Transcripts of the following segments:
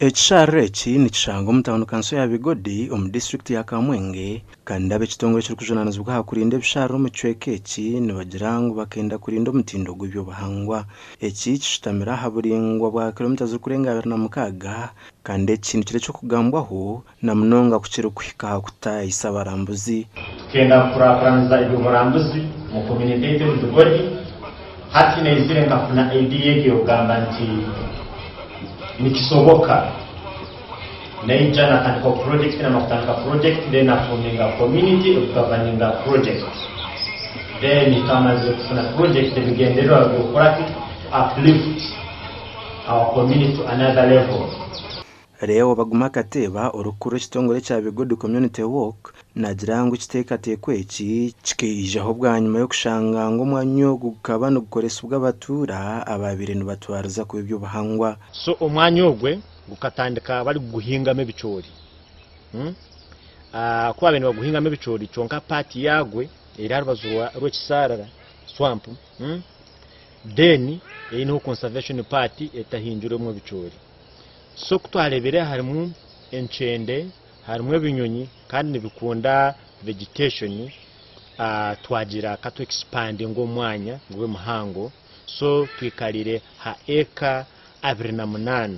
Ekisharo eki nikishanga omutaano kanso ya Bigodi omu district ya Kamwenge kandi ab'ekitongole kirikujunaanizibwa aha kurinda ebisharo omu kicweka eki nibagira ngu bakenda kurinda omutindo gw'ebyobuhangwa. Eki kishutamire aha buringwa bwa kilomita zirikurenga 26 kandi eki nikiro eky'okugambwaho na munonga kukiri kuhika aha kutaayisa abarambuzi. Tukenda kuraakuraniza ebyoburambuzi mu community y'e Bigodi hati neizire nkafuna idea y'okugamba nti nikisoboka naija natandika project na makutandika project then afuminga community governing project then kamaze kufuna project bigenderwa byokora uplift our community to another level. Reo baguma kateba urukuru ekitongole kya Bigodi community walk nagira ngu kitekatekwa eki kikeyijaho bwa nyuma yo kushanga ngo omwanya ogu gukaba nigukoresa bw'abatura ababire nibatwariza ku by'obuhangwa. So omwanya ogwe gukatandika bali guhingamo ebicoori kuba bene baguhingamo ebicoori kyonka party yagwe era arubazu rw'ekisarara swamp then eyinaho conservation party etahinjuremu ebicoori. So kutwarebere harimu enchende harimu ebinyonyi kandi nibikunda vegetation twagira kato expand ngo mwanya ngwe muhango so twikalire ha eka 28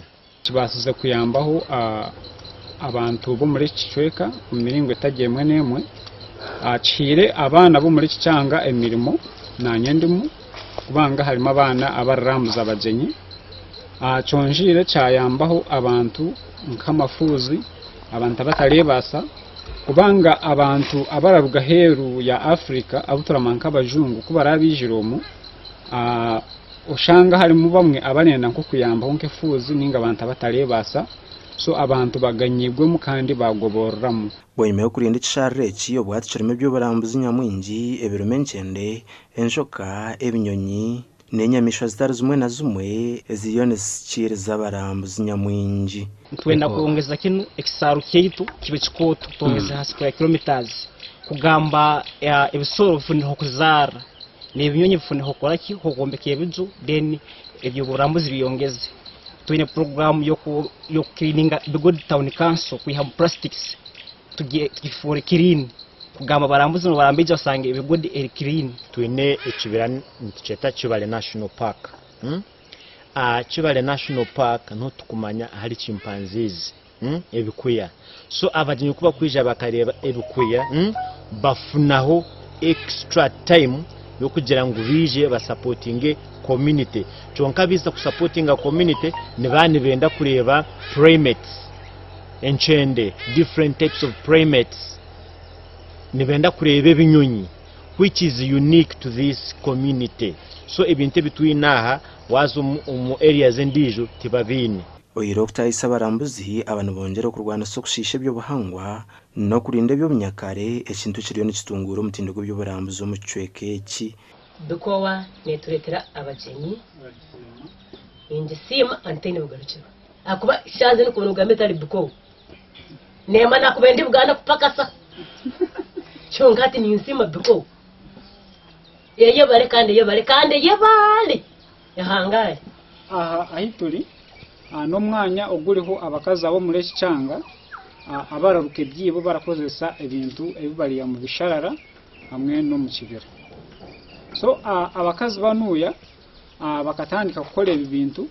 kibasize kuyambaho abantu bo muri kicweka mu miringo etagemwe nemwe akire abana bo muri kicanga emirimo nanyendimu kubanga harimo abana abaramuza abajenyi chonjire cyayambaho abantu nk'amafuzi abantu batarebasa kubanga abantu abararuga heru ya Afrika abuturamanka abajungu kubarabijiromu ushanga harimo bamwe abanenda nko kuyambaho nk'efuzi ninga abantu batarebasa so abantu baganyibwemo kandi bagoborramu. Bwanyuma yo kurinda ekisharo eki obwati kirimo by'oburambuzi nyamwingi ebirumenkende enjoka ebinyonyi n'enyamishwa zitari zimwe na zimwe eziriyo nizikiriza abarambuzi nyamwingi. Twenda kuongeza kino ekisaro kyeitu kibe kikoto tongeza hasi ya kilometers kugamba ebisoro bifuniho kuzara n'ebinyonyi bifuniho koraki hogombeka ebizu then ebyo burambuzi biyongeze. Twine program yo cleaning Bigodi Town Council kwiha plastics tugifore clean kugamba barambuzi no barambije basange Bigodi eri clean. Twine ekibira ntikyeta Kibale National Park Kibale National Park no tukumanya hari chimpanzees ebikuya so abajenyi kuba kwija bakareba ebikuya bafunaho extra time yo kugira ngo bije basupporting community cyonka biza kusupportinga community nibani benda kureba primates enchende different types of primates nibenda kureba ebinyonyi which is unique to this community so ebintu bitwinaha wazo mu areas endijo tibabini. Oyiro kutayisa abarambuzi abantu bongera kurwana so kushisha by'obuhangwa no kurinda by'omunyakare ekintu kiriyo nikitungura omutindo gw'ebyoburambuzi omu kicweka eki. Dukowa neturetera abajenyi injisima antene bugarukira akuba shaze no kuntu gameta ari dukowa nema nakubendi buganda kupakasa cyongati ni insima dukowa yebare kandi yebare yahangaye aha ahituri no mwanya oguriho abakazi abo muri kicanga abararuke byibo barakozesa ebintu ebibariya mu bisharara hamwe no mu kibira. So abakazi banuya bakatandika gukora ibintu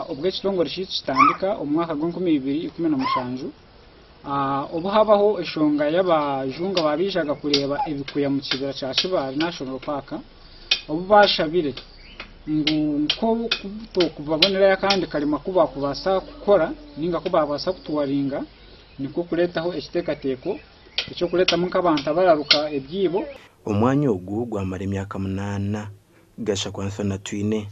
ubwo ekitongole kitandika omwaka gwa 2017 ubu habaho eshonga y'abajunga babijaga kureba ebikuya mu kibira cya Kibale National Park ubu bashabire ngo kubabonera kandi kalima kuba kubasa gukora ninga kuba babasa kutuwaringa niko kuretaho ekitekateko icyo kureta mu kabanta bararuka ebyibo. Omwanya ogu gwamara emyaka 8 gasha kwa Nsana Twine.